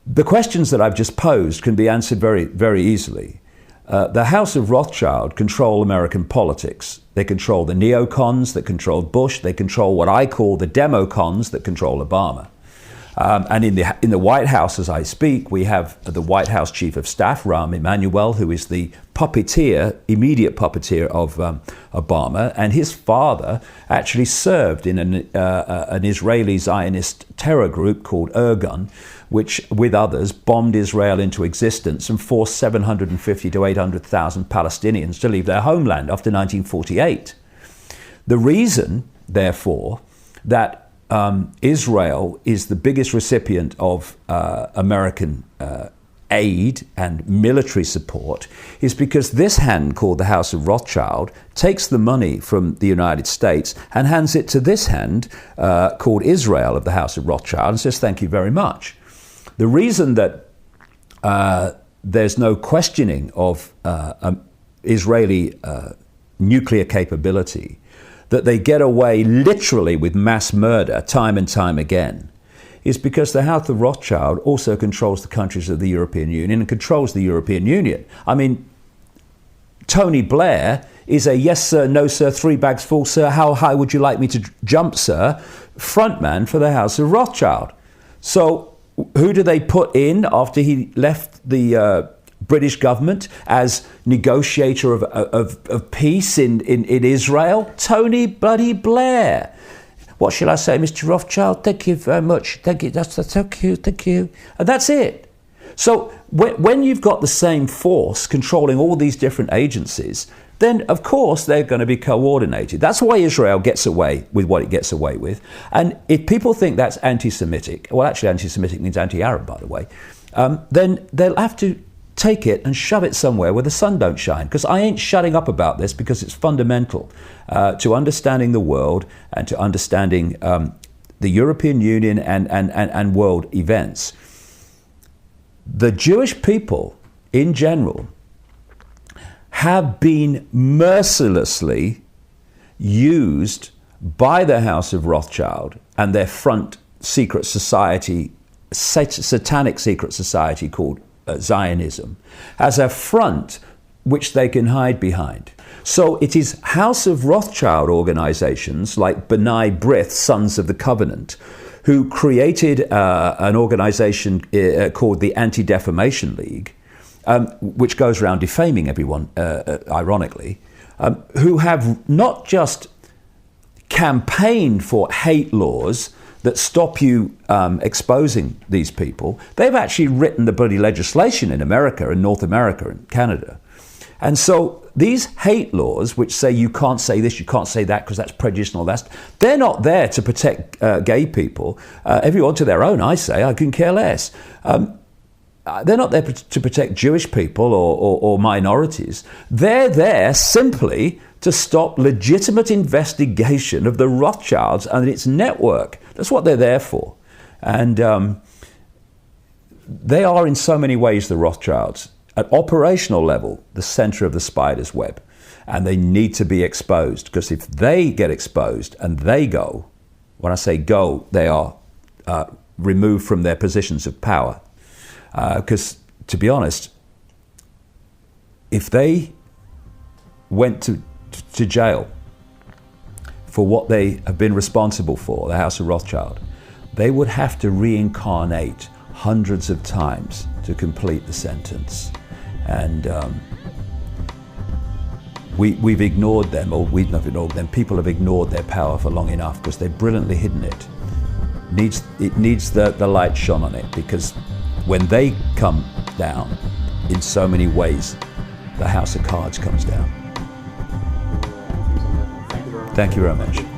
The questions that I've just posed can be answered very, very easily. The House of Rothschild control American politics. They control the neocons that controlled Bush. They control what I call the democons that control Obama. And in the White House, as I speak, we have the White House Chief of Staff, Rahm Emanuel, who is the puppeteer, immediate puppeteer of Obama, and his father actually served in an Israeli Zionist terror group called Irgun, which, with others, bombed Israel into existence and forced 750 to 800,000 Palestinians to leave their homeland after 1948. The reason, therefore, that Israel is the biggest recipient of American aid and military support is because this hand, called the House of Rothschild, takes the money from the United States and hands it to this hand, called Israel of the House of Rothschild, and says, thank you very much. The reason that there's no questioning of Israeli nuclear capability, that they get away literally with mass murder time and time again, is because the House of Rothschild also controls the countries of the European Union and controls the European Union. I mean, Tony Blair is a yes sir, no sir, 3 bags full sir, how high would you like me to jump sir, frontman for the House of Rothschild. So who do they put in after he left the British government as negotiator of peace in Israel? Tony bloody Blair. What shall I say, Mr. Rothschild? Thank you very much. Thank you. Thank you. And that's it. So when you've got the same force controlling all these different agencies, then of course they're going to be coordinated. That's why Israel gets away with what it gets away with. And if people think that's anti-Semitic, well, actually anti-Semitic means anti-Arab, by the way, then they'll have to take it and shove it somewhere where the sun don't shine. Because I ain't shutting up about this, because it's fundamental to understanding the world and to understanding the European Union and world events. The Jewish people in general have been mercilessly used by the House of Rothschild and their front secret society, satanic secret society called Zionism, as a front which they can hide behind. So it is House of Rothschild organizations like B'nai B'rith, Sons of the Covenant, who created an organization called the Anti-Defamation League, which goes around defaming everyone, ironically, who have not just campaigned for hate laws that stop you exposing these people, they've actually written the bloody legislation in America, in North America, and Canada. And so these hate laws, which say you can't say this, you can't say that because that's prejudicial, they're not there to protect gay people. Everyone to their own, I say, I can care less. They're not there to protect Jewish people or minorities. They're there simply to stop legitimate investigation of the Rothschilds and its network. That's what they're there for. And they are in so many ways, the Rothschilds, at operational level, the center of the spider's web. And they need to be exposed, because if they get exposed and they go, when I say go, they are removed from their positions of power. Because, to be honest, if they went to jail for what they have been responsible for, the House of Rothschild, they would have to reincarnate hundreds of times to complete the sentence. And we've ignored them, or we've not ignored them. People have ignored their power for long enough because they've brilliantly hidden it. It needs the light shone on it, because when they come down, in so many ways, the house of cards comes down. Thank you very much. Thank you very much.